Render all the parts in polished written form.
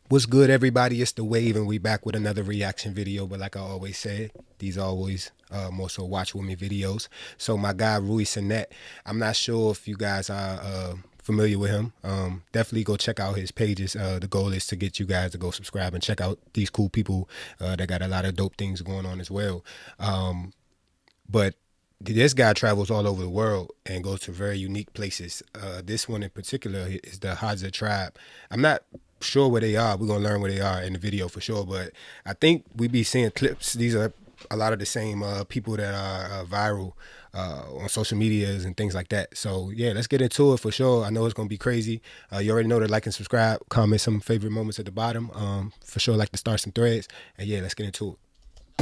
What's good, everybody? It's the Wave, and we back with another reaction video. But like I always say, these are always more so watch with me videos. So my guy Ruhi Çenet, I'm not sure if you guys are familiar with him. Definitely go check out his pages. The goal is to get you guys to go subscribe and check out these cool people that got a lot of dope things going on as well. But this guy travels all over the world and goes to very unique places. This one in particular is the Hadza Tribe. I'm not sure where they are. We're gonna learn where they are in the video for sure, but I think we be seeing clips. These are a lot of the same people that are viral on social medias and things like that. So yeah, let's get into it for sure. I know it's gonna be crazy. You already know to like and subscribe, comment some favorite moments at the bottom. For sure, like to start some threads, and yeah, let's get into it.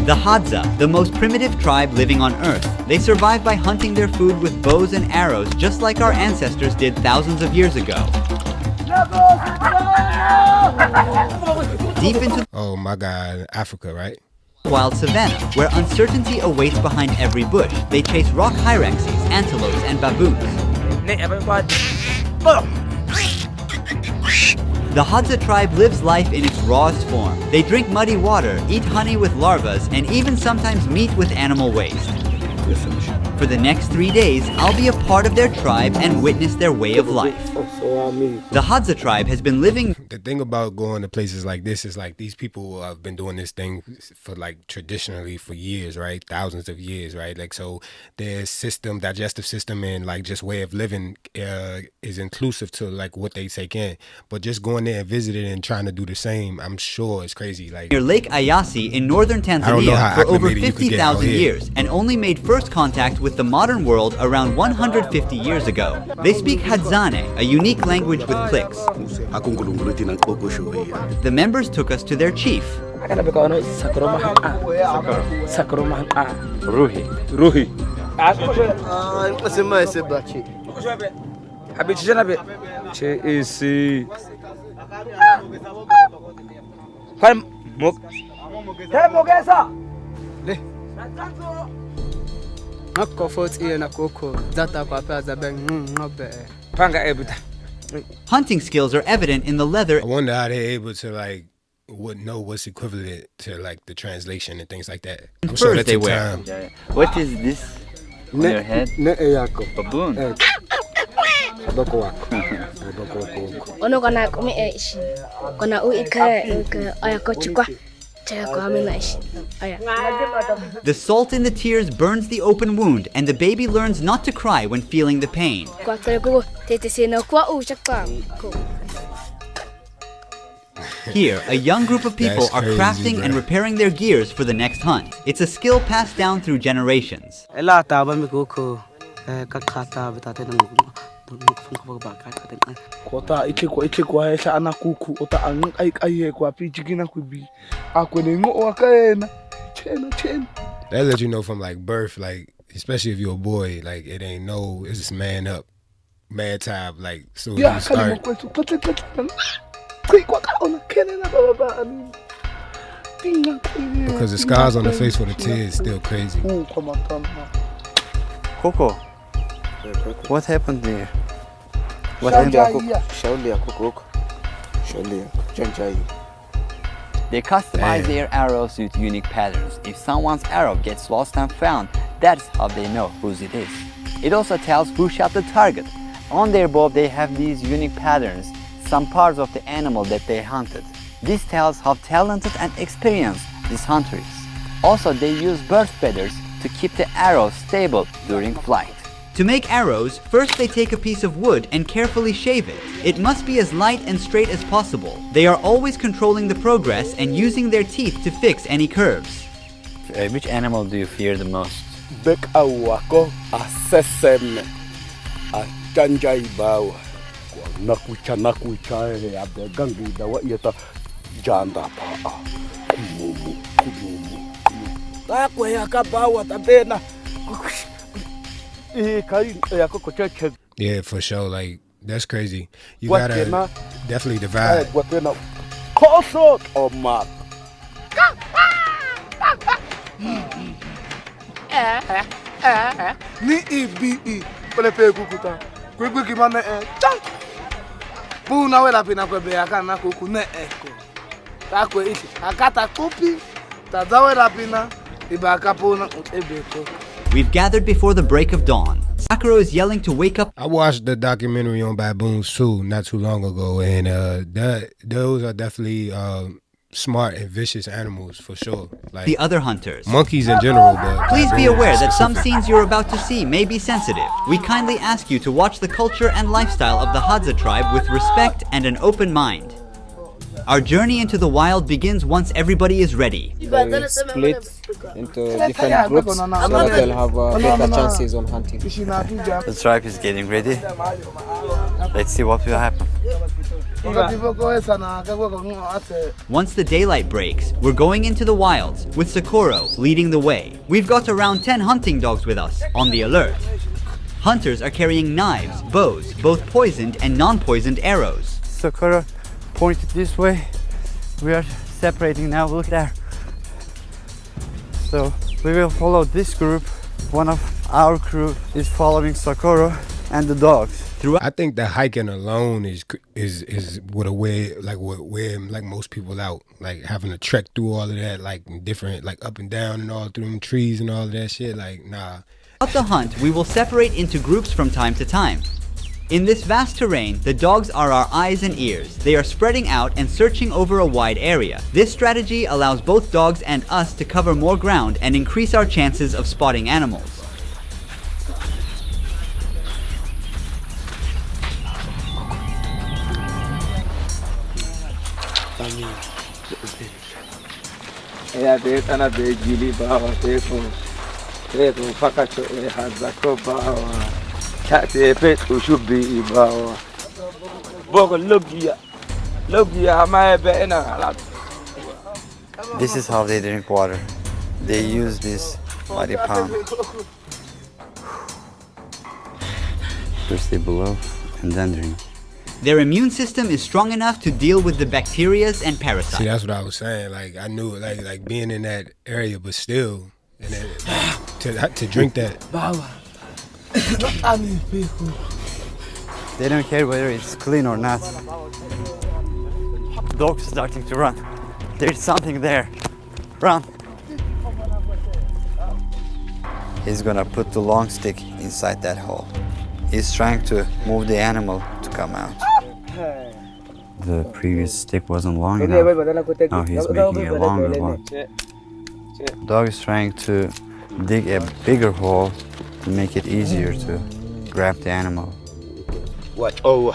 The Hadza, the most primitive tribe living on Earth. They survive by hunting their food with bows and arrows, just like our ancestors did thousands of years ago. Deep into Oh my God, Africa, right? wild savanna, where uncertainty awaits behind every bush. They chase rock hyraxes, antelopes, and baboons. The Hadza tribe lives life in its rawest form. They drink muddy water, eat honey with larvas, and even sometimes meat with animal waste. For the next 3 days, I'll be a part of their tribe and witness their way of life. The Hadza tribe has been living... The thing about going to places like this is like these people have been doing this thing for like traditionally for years, right? Thousands of years, right? Like, so their system, digestive system, and like just way of living is inclusive to like what they take in. But just going there and visiting and trying to do the same, I'm sure it's crazy. Like near Lake Eyasi in northern Tanzania for over 50,000 years and only made first contact with the modern world around 150 years ago. They speak Hadzane, a unique language with clicks. The members took us to their chief. Ruhi. Hunting skills are evident in the leather. I wonder how they're able to like know what's equivalent to like the translation and things like that. I'm sure Furs that they took wear. time. What is this on your head? Baboon. The salt in the tears burns the open wound, and the baby learns not to cry when feeling the pain. Here, a young group of people That's are crazy, crafting and bro. repairing their gears for the next hunt. It's a skill passed down through generations. That lets you know from like birth, like especially if you're a boy, like it ain't no, it's just man up, man time, like so you start. Because the scars on the face for the tears is still crazy. Coco, what happened there? What happened? They customize their arrows with unique patterns. If someone's arrow gets lost and found, that's how they know whose it is. It also tells who shot the target. On their bow, they have these unique patterns, some parts of the animal that they hunted. This tells how talented and experienced this hunter is. Also, they use bird feathers to keep the arrow stable during flight. To make arrows, first they take a piece of wood and carefully shave it. It must be as light and straight as possible. They are always controlling the progress and using their teeth to fix any curves. Which animal do you fear the most? Yeah, for sure. Like that's crazy. You gotta definitely divide. Ni ibi pele pe kukuta. Kwe ki mane Puna wela pina kwe be aka na kuku ne eko. Takwe iti. Akata kupi. Tazawe rapina. Iba kapuna ebeto. We've gathered before the break of dawn. Sakura is yelling to wake up. I watched the documentary on baboons too, not too long ago, and those are definitely smart and vicious animals for sure. Like The other hunters. monkeys in general, but Please be baboons aware that some specific. scenes you're about to see may be sensitive. We kindly ask you to watch the culture and lifestyle of the Hadza tribe with respect and an open mind. Our journey into the wild begins once everybody is ready. They split into different groups so that they'll have better chances on hunting. The tribe is getting ready. Let's see what will happen. Once the daylight breaks, we're going into the wilds, with Socorro leading the way. We've got around 10 hunting dogs with us, on the alert. Hunters are carrying knives, bows, both poisoned and non-poisoned arrows. Sakura pointed this way. We are separating now. Look there. So we will follow this group. One of our crew is following Sakura and the dogs. I think that hiking alone is what wear like most people out, like having to trek through all of that, like different, like up and down and all through them trees and all of that shit. Like nah. Throughout the hunt, we will separate into groups from time to time. In this vast terrain, the dogs are our eyes and ears. They are spreading out and searching over a wide area. This strategy allows both dogs and us to cover more ground and increase our chances of spotting animals. This is how they drink water. They use this muddy palm. First they blow and then drink. Their immune system is strong enough to deal with the bacteria and See, parasites. that's what I was saying. Like I knew, like being in that area, but still, and then to drink that. They don't care whether it's clean or not. Dog's starting to run. There's something there. Run. He's gonna put the long stick inside that hole. He's trying to move the animal to come out. The previous stick wasn't long enough. Now he's making a longer one. Dog is trying to dig a bigger hole to make it easier to grab the animal. Watch. Oh.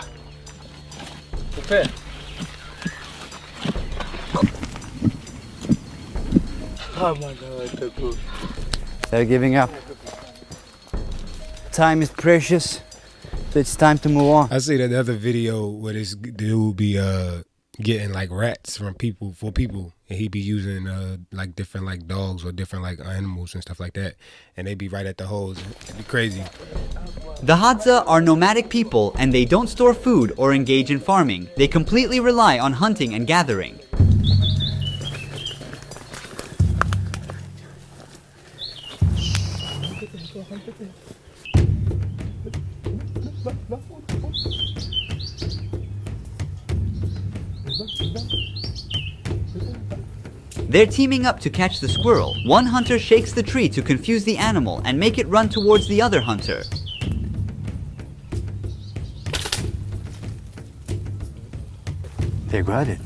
Oh my God. They're giving up. Time is precious, so it's time to move on. I see that other video where this dude be getting like rats from people, and he be using like different like dogs or different like animals and stuff like that, and they be right at the holes. It'd be crazy. The Hadza are nomadic people and they don't store food or engage in farming. They completely rely on hunting and gathering. They're teaming up to catch the squirrel. One hunter shakes the tree to confuse the animal and make it run towards the other hunter. They got it.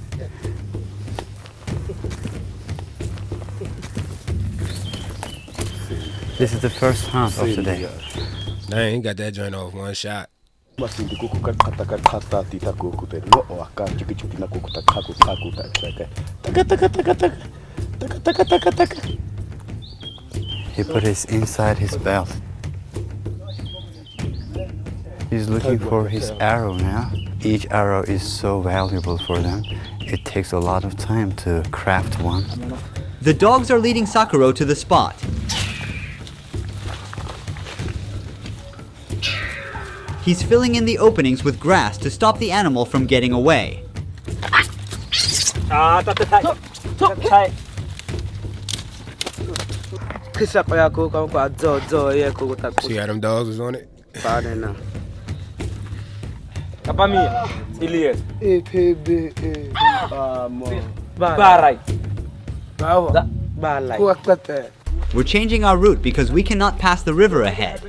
This is the first hunt of the day. Dang, he got that joint off one shot. He put it inside his belt. He's looking for his arrow now. Each arrow is so valuable for them. It takes a lot of time to craft one. The dogs are leading Sakura to the spot. He's filling in the openings with grass to stop the animal from getting away. See how them dogs was on it? Kapamia. Elias. EPB. Barai. Bravo. Balai. Kuakate. We're changing our route because we cannot pass the river ahead.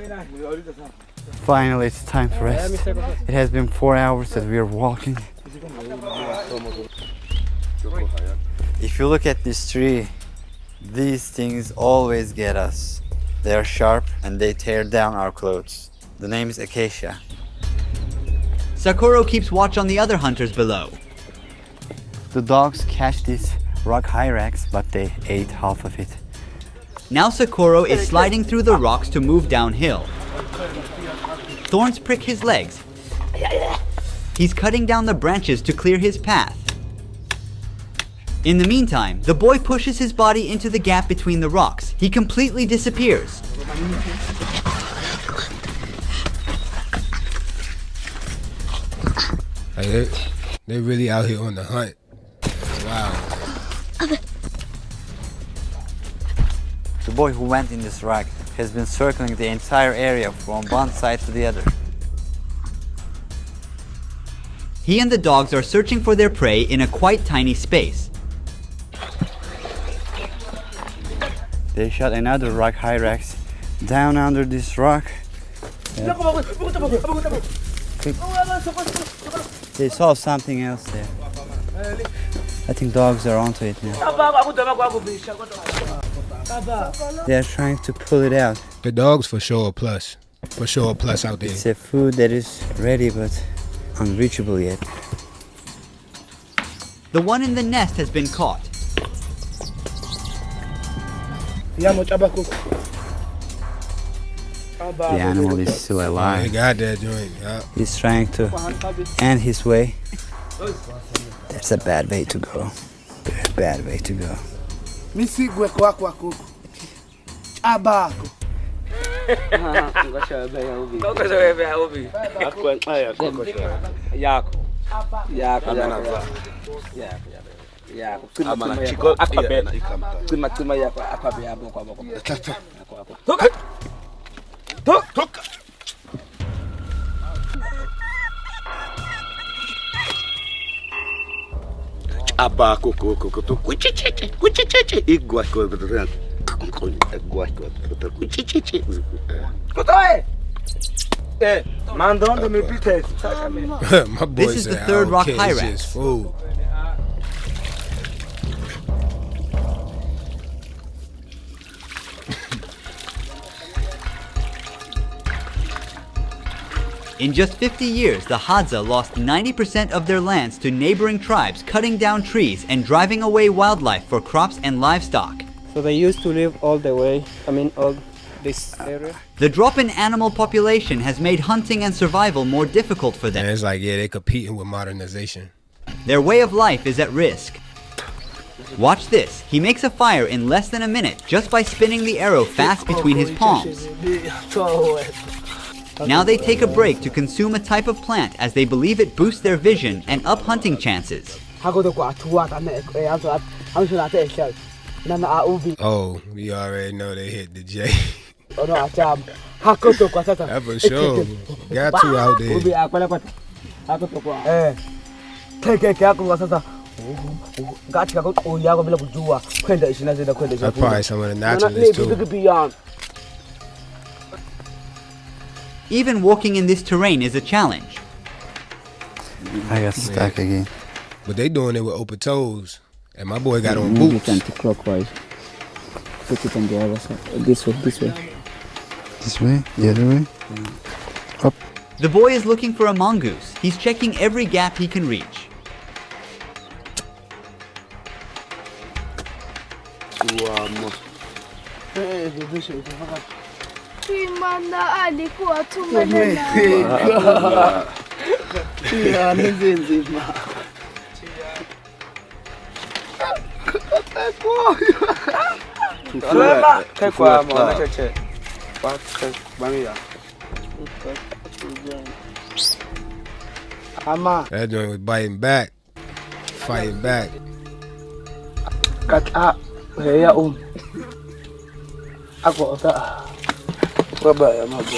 Finally, it's time to rest. It has been 4 hours that we are walking. If you look at this tree, these things always get us. They are sharp and they tear down our clothes. The name is acacia. Sakuro keeps watch on the other hunters below. The dogs catch these rock hyrax, but they ate half of it. Now Sakuro is sliding through the rocks to move downhill. Thorns prick his legs. He's cutting down the branches to clear his path. In the meantime, the boy pushes his body into the gap between the rocks. He completely disappears. Like they really out here on the hunt. Wow. The boy who went in this rock has been circling the entire area from one side to the other. He and the dogs are searching for their prey in a quite tiny space. They shot another rock hyrax down under this rock. They saw something else there. I think dogs are onto it now. They are trying to pull it out. The dogs for sure a plus. For sure a plus out there. It's a food that is ready but unreachable yet. The one in the nest has been caught. The animal is still They alive. got that joint. Yeah. He's trying to end his way. That's a bad way to go. Very bad way to go. Misigwe kwako kuku. Abako. My boy This is the said, third rock okay, hyrax. it's just food. In just 50 years, the Hadza lost 90% of their lands to neighboring tribes, cutting down trees and driving away wildlife for crops and livestock. So they used to live all this area. The drop in animal population has made hunting and survival more difficult for And them. it's like, yeah, they competing with modernization. Their way of life is at risk. Watch this. He makes a fire in less than a minute just by spinning the arrow fast between his palms. Now they take a break to consume a type of plant as they believe it boosts their vision and up hunting chances. Oh, we already know they hit the J. That for sure. Got two out there. That's probably some of the naturalists too. Even walking in this terrain is a challenge. I got stuck again. But they doing it with open toes. And my boy got on Move boots. it anti-clockwise. Put it on the other side. This way, this way. This way? The other way? Up. The boy is looking for a mongoose. He's checking every gap he can reach. alikuwa tumelala. That joint was biting back, fighting back. Kata ya Ako ta. Baba ya mabo.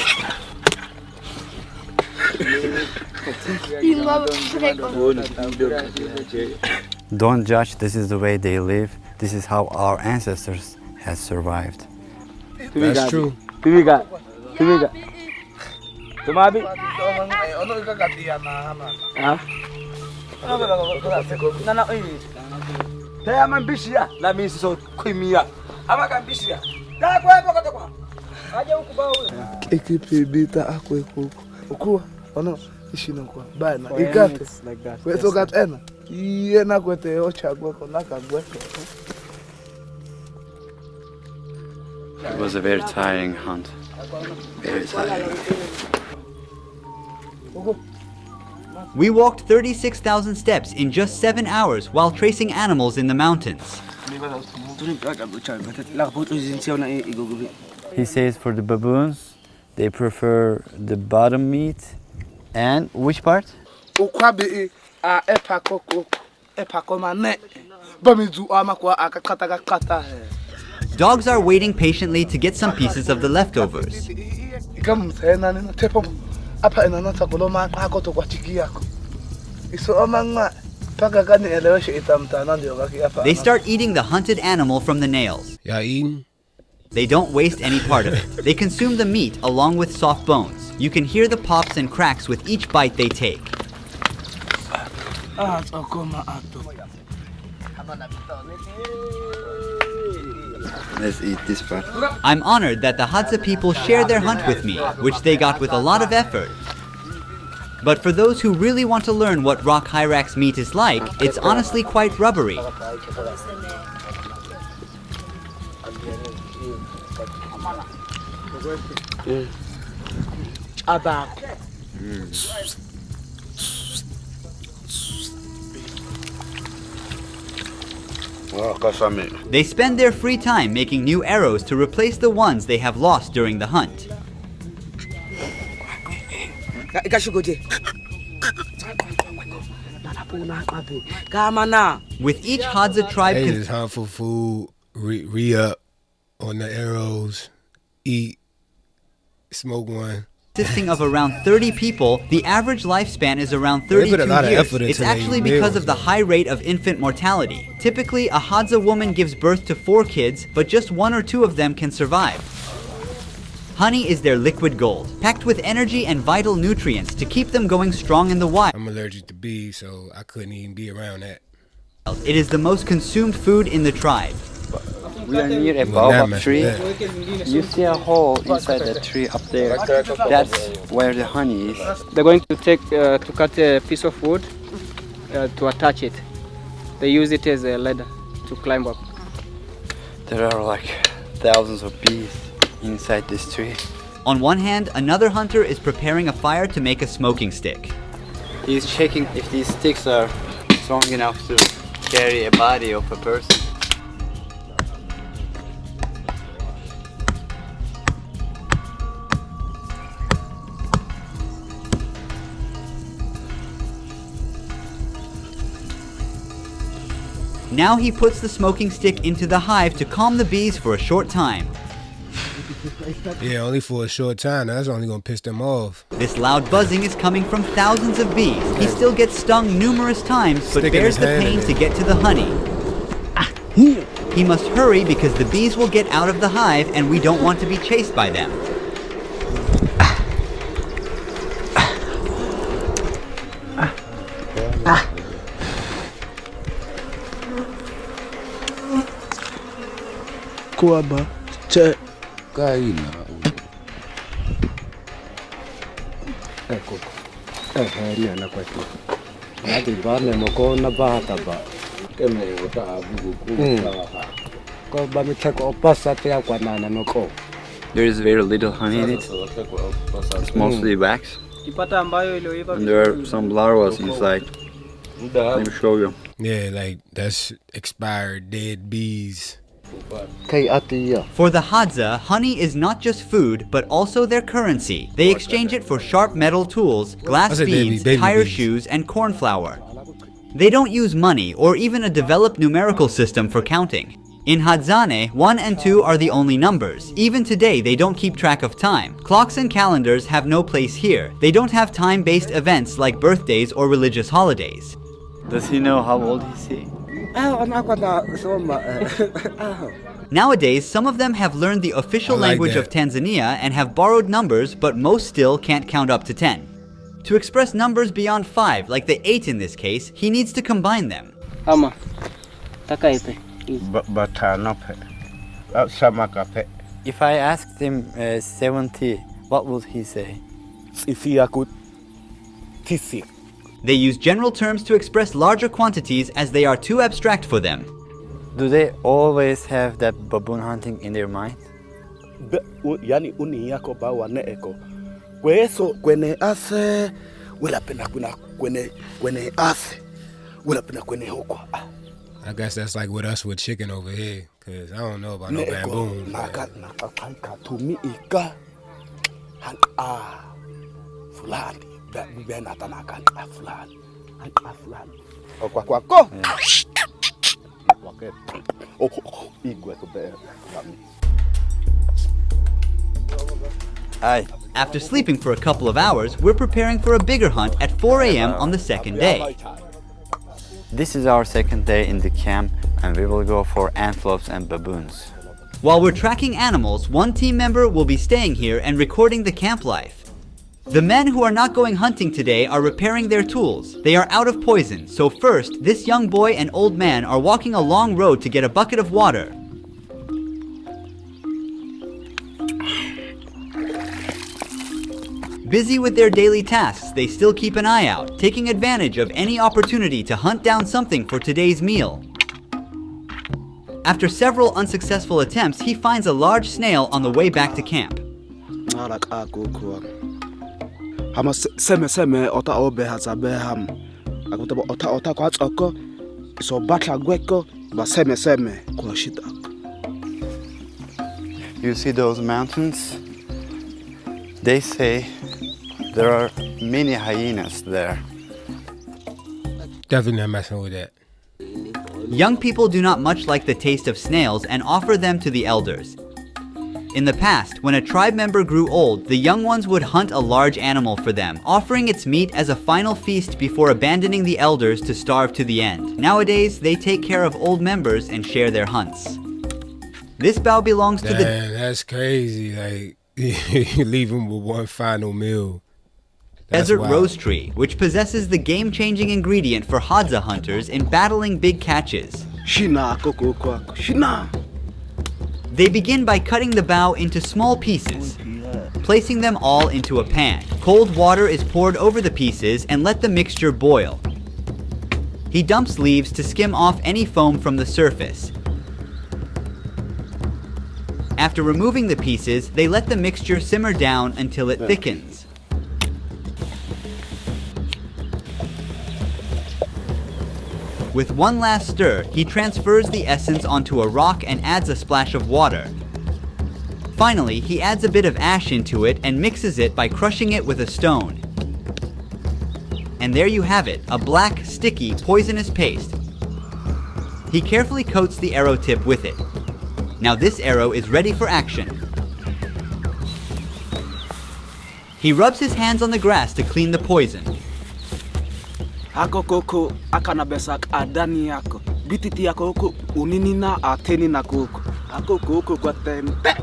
Don't judge, this is the way they live. This is how our ancestors has survived. That's true. Tumiga. Tumabi. Ha? Taya man bishia la misi so kwimia. Ama kan bishia. Da kwa hapo kwa. Aje huku ba wewe. Ekipibita akwe huku. Ukua ono ishino kwa. Bana ikate. Wewe so gat ena. Yena kwete ocha kwa kona kagwe. It was a very tiring hunt. Very tiring. We walked 36,000 steps in just 7 hours while tracing animals in the mountains. He says for the baboons, they prefer the bottom meat and which part? Ukwabi epako mane. Bamizu amakwa akakata kata. Dogs are waiting patiently to get some pieces of the leftovers. They start eating the hunted animal from the nails. Y'all eating? They don't waste any part of it. They consume the meat along with soft bones. You can hear the pops and cracks with each bite they take. Let's eat this part. I'm honored that the Hadza people share their hunt with me, which they got with a lot of effort. But for those who really want to learn what rock hyrax meat is like, it's honestly quite rubbery. They spend their free time making new arrows to replace the ones they have lost during the hunt. With each Hadza tribe Hey, this harmful food, re-up on the arrows, eat, smoke one. consisting of around 30 people, the average lifespan is around 32 years. It's actually because of the high rate of infant mortality. Typically, a Hadza woman gives birth to 4 kids, but just 1 or 2 of them can survive. Honey is their liquid gold, packed with energy and vital nutrients to keep them going strong in the wild. I'm allergic to bees, so I couldn't even be around that. It is the most consumed food in the tribe. We are near a baobab tree. You see a hole inside the tree up there. That's where the honey is. They're going to cut a piece of wood to attach it. They use it as a ladder to climb up. There are like thousands of bees inside this tree. On one hand, another hunter is preparing a fire to make a smoking stick. He's checking if these sticks are strong enough to carry a body of a person. Now he puts the smoking stick into the hive to calm the bees for a short time. Yeah, only for a short time. That's only gonna piss them off. This loud buzzing is coming from thousands of bees. He still gets stung numerous times, but Sticking bears his the hand pain in to it. get to the honey. He must hurry because the bees will get out of the hive and we don't want to be chased by them. Kuaba, che. There is very little honey in it. It's mostly wax. And there are some larvae inside. Let me show you. Yeah, like that's expired dead bees. For the Hadza, honey is not just food, but also their currency. They exchange it for sharp metal tools, glass What's it, beads, baby tire bees? shoes, and corn flour. They don't use money or even a developed numerical system for counting. In Hadzane, 1 and 2 are the only numbers. Even today, they don't keep track of time. Clocks and calendars have no place here. They don't have time-based events like birthdays or religious holidays. Does he know how old is he? Nowadays, some of them have learned the official language of Tanzania and have borrowed numbers, but most still can't count up to 10. To express numbers beyond 5, like the 8 in this case, he needs to combine them. Ama. Taka ipe. If I asked him 70, what would he say? They use general terms to express larger quantities as they are too abstract for them. Do they always have that baboon hunting in their mind? I guess that's like with us with chicken over here, cause I don't know about no baboon. After sleeping for a couple of hours, we're preparing for a bigger hunt at 4 a.m. on the second day. This is our second day in the camp, and we will go for antelopes and baboons. While we're tracking animals, one team member will be staying here and recording the camp life. The men who are not going hunting today are repairing their tools. They are out of poison, so first, this young boy and old man are walking a long road to get a bucket of water. Busy with their daily tasks, they still keep an eye out, taking advantage of any opportunity to hunt down something for today's meal. After several unsuccessful attempts, he finds a large snail on the way back to camp. You see those mountains? They say there are many hyenas there. Definitely not messing with that. Young people do not much like the taste of snails and offer them to the elders. In the past, when a tribe member grew old, the young ones would hunt a large animal for them, offering its meat as a final feast before abandoning the elders to starve to the end. Nowadays, they take care of old members and share their hunts. This bow belongs to the... That's crazy. Like, you leave them with one final meal. Desert rose tree, which possesses the game-changing ingredient for Hadza hunters in battling big catches. They begin by cutting the bough into small pieces, placing them all into a pan. Cold water is poured over the pieces and let the mixture boil. He dumps leaves to skim off any foam from the surface. After removing the pieces, they let the mixture simmer down until it thickens. With one last stir, he transfers the essence onto a rock and adds a splash of water. Finally, he adds a bit of ash into it and mixes it by crushing it with a stone. And there you have it, a black, sticky, poisonous paste. He carefully coats the arrow tip with it. Now this arrow is ready for action. He rubs his hands on the grass to clean the poison. Ako koko akana besak adani yako bititi yako koko unini na ateni na koko ako koko kwa tempe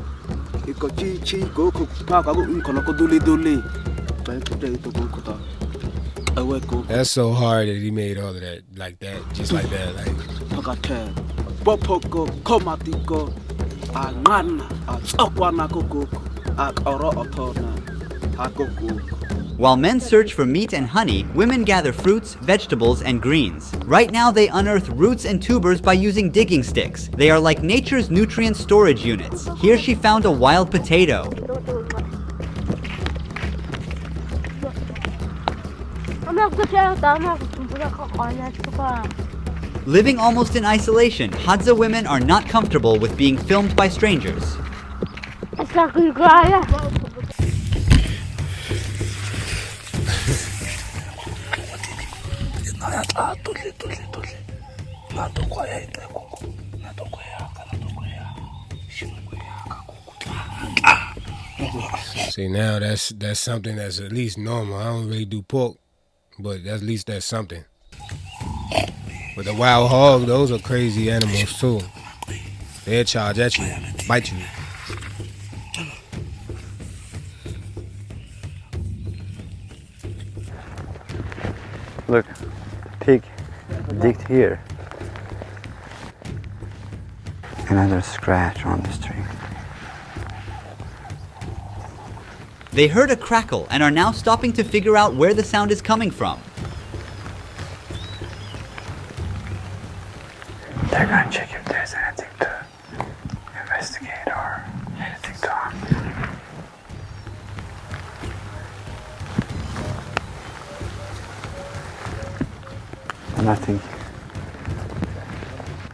iko chi koko pa kako unkono ko duli That's so hard that he made all of that like that, just like that, like. Pakate bopoko komatiko angana atsokwana koko akoro otona akoko. While men search for meat and honey, women gather fruits, vegetables, and greens. Right now they unearth roots and tubers by using digging sticks. They are like nature's nutrient storage units. Here she found a wild potato. Living almost in isolation, Hadza women are not comfortable with being filmed by strangers. See, now that's something that's at least normal. I don't really do pork, but at least that's something. But the wild hog, those are crazy animals too. They'll charge at you, bite you. Look, pig digged here. Another scratch on this tree. They heard a crackle and are now stopping to figure out where the sound is coming from. They're gonna check if there's anything to investigate or anything to harm. Nothing.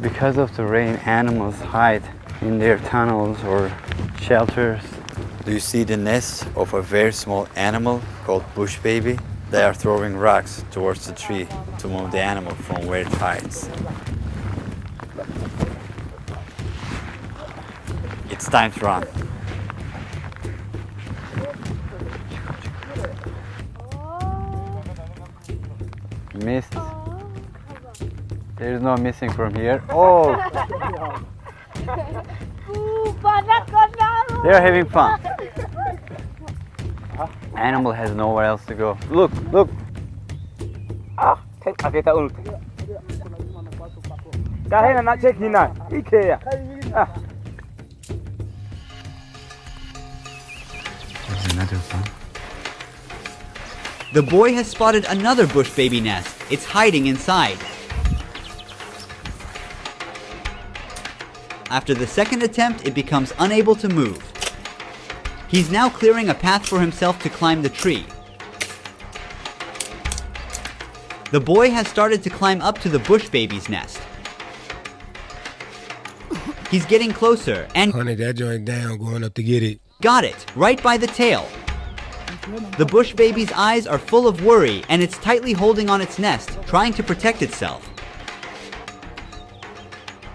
Because of the rain, animals hide in their tunnels or shelters. Do you see the nest of a very small animal called bush baby? They are throwing rocks towards the tree to move the animal from where it hides. It's time to run. Missed. There's no missing from here. Oh! They're having fun. Animal has nowhere else to go. Look, look. There's another one. The boy has spotted another bush baby nest. It's hiding inside. After the second attempt, it becomes unable to move. He's now clearing a path for himself to climb the tree. The boy has started to climb up to the bush baby's nest. He's getting closer and Honey, that joint down, going up to get it. got it, right by the tail. The bush baby's eyes are full of worry and it's tightly holding on its nest, trying to protect itself.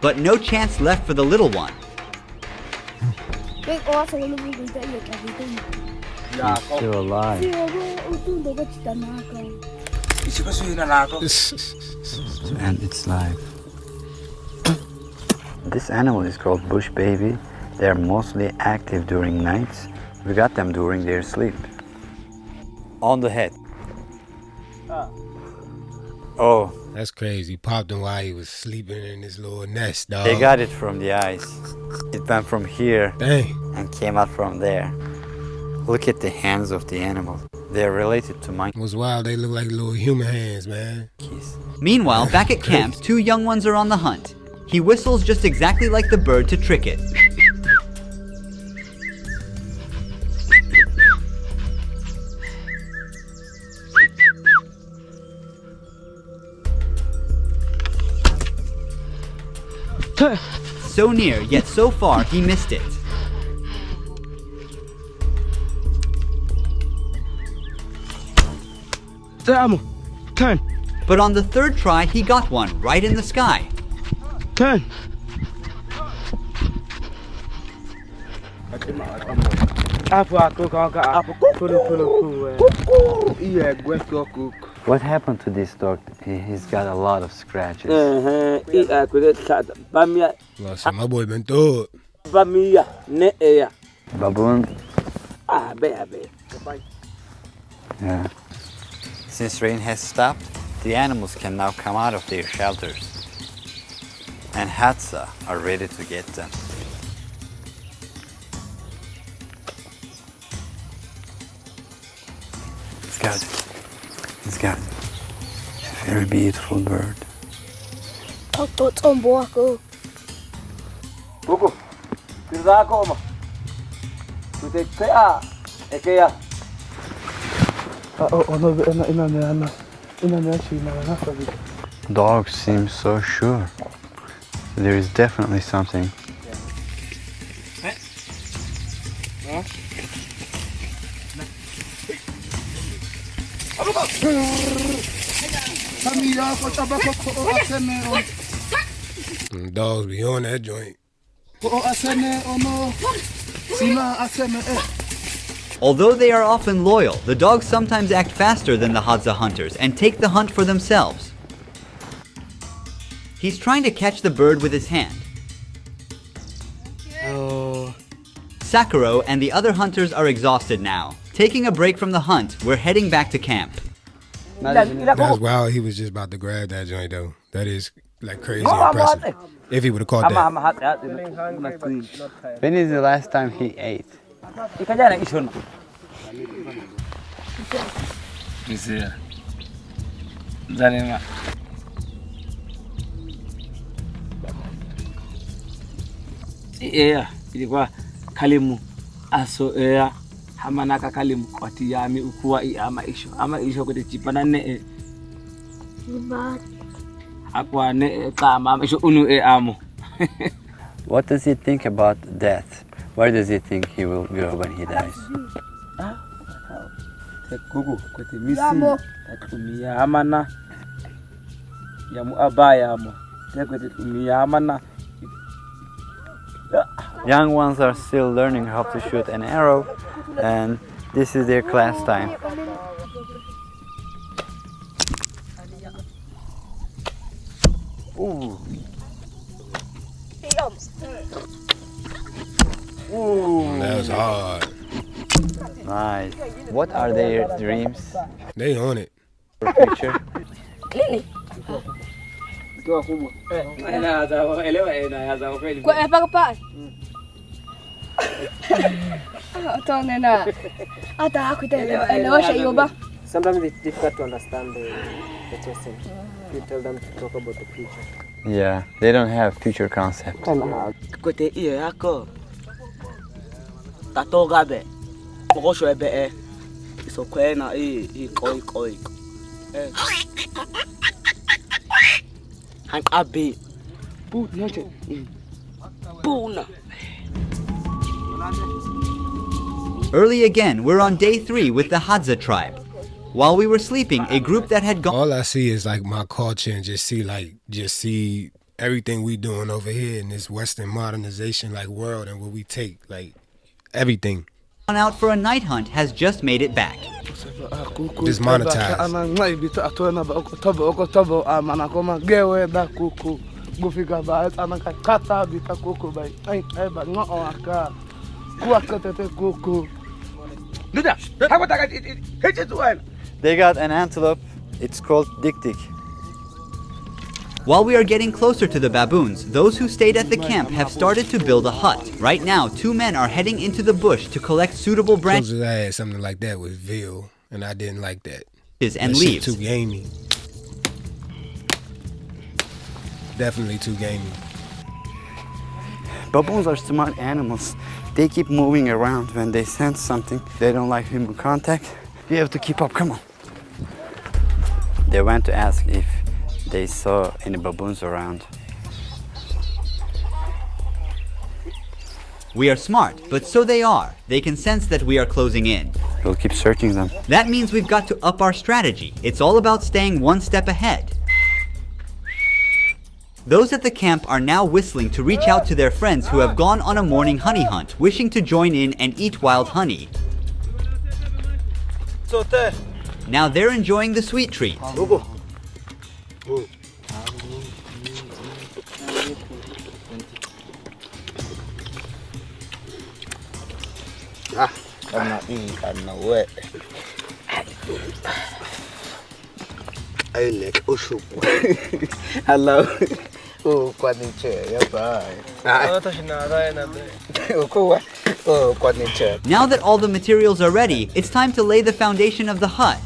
But no chance left for the little one. He's still alive. To end its life. This animal is called bush baby. They are mostly active during nights. We got them during their sleep. On the head. Oh, That's crazy. Popped him while he was sleeping in his little nest, dog. they got it from the eyes. It went from here Dang. and came out from there. Look at the hands of the animal. They are related to What's wild, they look like little human hands, man. monkeys. Meanwhile, back at camp, two young ones are on the hunt. He whistles just exactly like the bird to trick it. So near, yet so far, he missed it. Turn. But on the third try, he got one right in the sky. Turn. What happened to this dog? He's got a lot of scratches. Well, see, my boy been through it. Baboon? Yeah. Since rain has stopped, the animals can now come out of their shelters. And Hadza are ready to get them. He's got a very beautiful bird. Kuku, tirda como. a.k.a. Dogs seem so sure. There is definitely something. Dogs be on that joint. Although they are often loyal, the dogs sometimes act faster than the Hadza hunters and take the hunt for themselves. He's trying to catch the bird with his hand. Sakuro and the other hunters are exhausted now. Taking a break from the hunt, we're heading back to camp. That's wild. He was just about to grab that joint though. That is like crazy impressive. If he would have caught that. When is the last time he ate? Yeah, ilikuwa kalimu aso hamanaka kalimu kwati yami ukuwa ama isho kote chipana ne akwa ne kama isho unu amo. What does he think about death? Where does he think he will go when he dies? Kuku kote misi takumia amana yamu abaya amo kote kumia amana. Young ones are still learning how to shoot an arrow, and this is their class time. Ooh. That was hard. Nice. What are their dreams They on it. for future? Sometimes it's difficult to understand the question. You tell them to talk about the future. Yeah, they don't have future concept. Kote iyo yako tatoga be pokosho ebe isokwena koi hankabe bu noche buna. Early again, we're on day 3 with the Hadza Tribe. While we were sleeping, a group that had gone... All I see is like my culture and just see everything we doing over here in this Western modernization like world and what we take, like everything. out for a night hunt has just made it back. Just monetized. They got an antelope. It's called dik-dik. While we are getting closer to the baboons, those who stayed at the camp have started to build a hut. Right now, 2 men are heading into the bush to collect suitable branches I had something like that with veal, and I didn't like that. and leaves. Too gamey. Definitely too gamey. Baboons are smart animals. They keep moving around when they sense something. They don't like human contact. You have to keep up, come on. They went to ask if they saw any baboons around. We are smart, but so they are. They can sense that we are closing in. We'll keep searching them. That means we've got to up our strategy. It's all about staying 1 step ahead. Those at the camp are now whistling to reach out to their friends who have gone on a morning honey hunt, wishing to join in and eat wild honey. Now they're enjoying the sweet treat. Hello. Oh, Now that all the materials are ready, it's time to lay the foundation of the hut.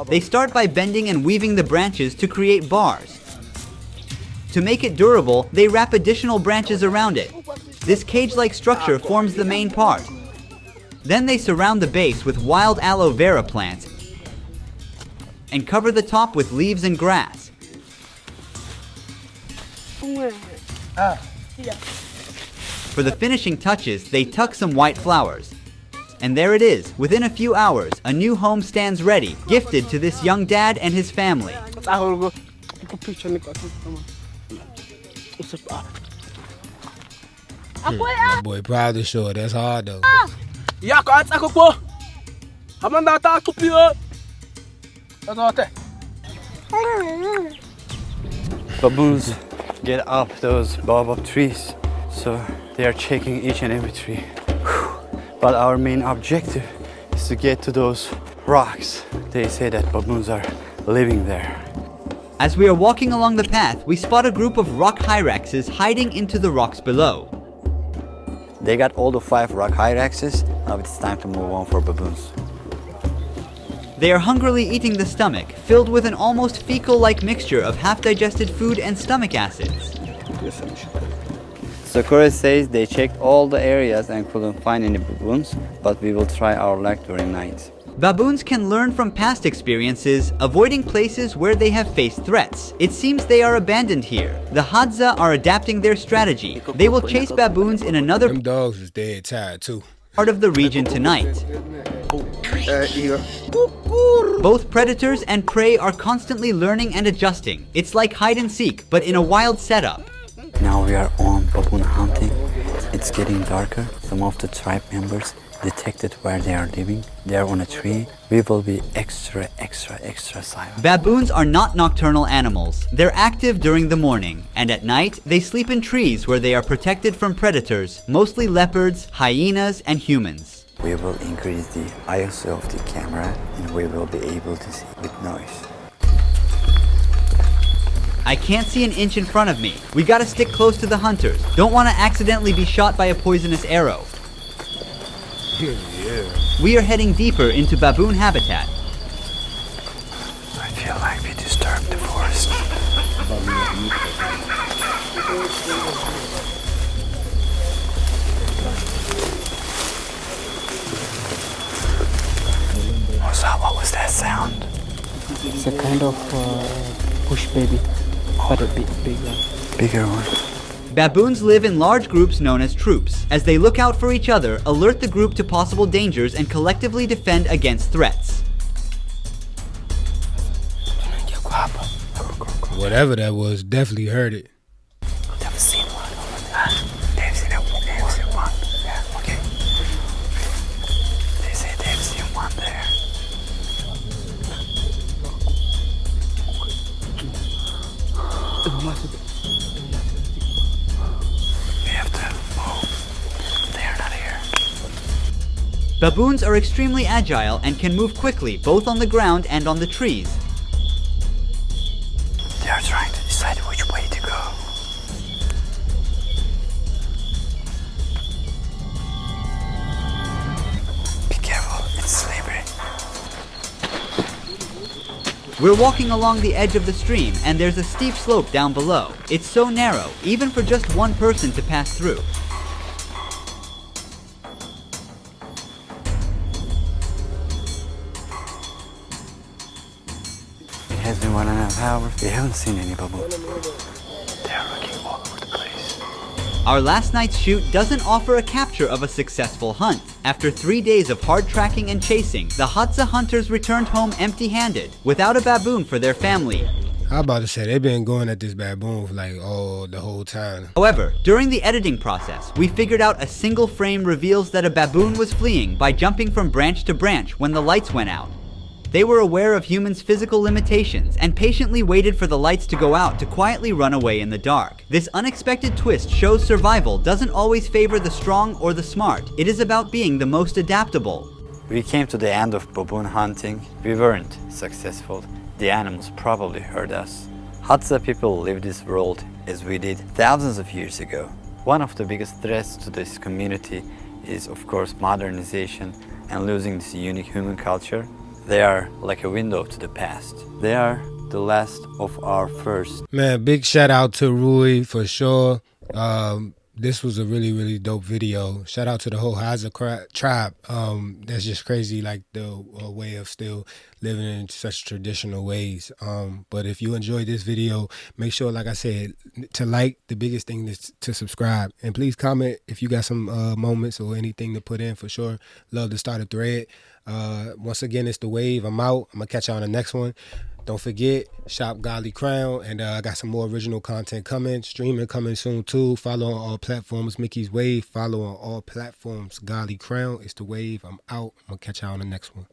They start by bending and weaving the branches to create bars. To make it durable, they wrap additional branches around it. This cage-like structure forms the main part. Then they surround the base with wild aloe vera plants and cover the top with leaves and grass. For the finishing touches, they tuck some white flowers. And there it is. Within a few hours, a new home stands ready, gifted to this young dad and his family. My boy proud to show it. That's hard though. Hamanda ta kupio. Tatote. Baboons get up those baobab trees, so they are checking each and every tree. But our main objective is to get to those rocks. They say that baboons are living there. As we are walking along the path, we spot a group of rock hyraxes hiding into the rocks below. They got all the 5 rock hyraxes. Now it's time to move on for baboons. They are hungrily eating the stomach, filled with an almost fecal-like mixture of half-digested food and stomach acids. Sakura says they checked all the areas and couldn't find any baboons, but we will try our luck during night. Baboons can learn from past experiences, avoiding places where they have faced threats. It seems they are abandoned here. The Hadza are adapting their strategy. They will chase baboons in another Them dogs is dead tired too. part of the region tonight. Both predators and prey are constantly learning and adjusting. It's like hide and seek, but in a wild setup. Now we are on baboon hunting. It's getting darker. Some of the tribe members detected where they are living. They are on a tree. We will be extra silent. Baboons are not nocturnal animals. They're active during the morning, and at night, they sleep in trees where they are protected from predators, mostly leopards, hyenas, and humans. We will increase the ISO of the camera and we will be able to see with noise. I can't see an inch in front of me. We gotta stick close to the hunters. Don't want to accidentally be shot by a poisonous arrow. We are heading deeper into baboon habitat. I feel like we disturbed the forest. What was that sound? It's a kind of bush baby, but a bit bigger. Bigger one. Baboons live in large groups known as troops. As they look out for each other, alert the group to possible dangers, and collectively defend against threats. Whatever that was, definitely heard it. They've seen one. They've seen one. Yeah, okay. They say they've seen one there. We have to move. They are not here. Baboons are extremely agile and can move quickly both on the ground and on the trees. They are trying to decide which way to go. Be careful, it's slippery. We're walking along the edge of the stream, and there's a steep slope down below. It's so narrow, even for just one person to pass through. It has been 1.5 hours. We haven't seen any baboon. They are looking all over the place. Our last night's shoot doesn't offer a capture of a successful hunt. After 3 days of hard tracking and chasing, the Hadza hunters returned home empty-handed, without a baboon for their family. I about to say they've been going at this baboon for like the whole time. However, during the editing process, we figured out a single frame reveals that a baboon was fleeing by jumping from branch to branch when the lights went out. They were aware of humans' physical limitations and patiently waited for the lights to go out to quietly run away in the dark. This unexpected twist shows survival doesn't always favor the strong or the smart. It is about being the most adaptable. We came to the end of baboon hunting. We weren't successful. The animals probably hurt us. Hadza people live this world as we did thousands of years ago. One of the biggest threats to this community is, of course, modernization and losing this unique human culture. They are like a window to the past. They are the last of our first. Man, big shout out to Ruhi for sure. This was a really dope video. Shout out to the whole Hadza Tribe. That's just crazy, like the way of still living in such traditional ways. But if you enjoyed this video, make sure, like I said, to like. The biggest thing is to subscribe. And please comment if you got some moments or anything to put in for sure. Love to start a thread. Once again, it's The Wave. I'm out. I'm going to catch you on the next one. Don't forget, shop Godly Crown, and I got some more original content coming, streaming coming soon too. Follow on all platforms, Mickeyswave. Follow on all platforms, Godly Crown. It's The Wave. I'm out. I'm going to catch you on the next one.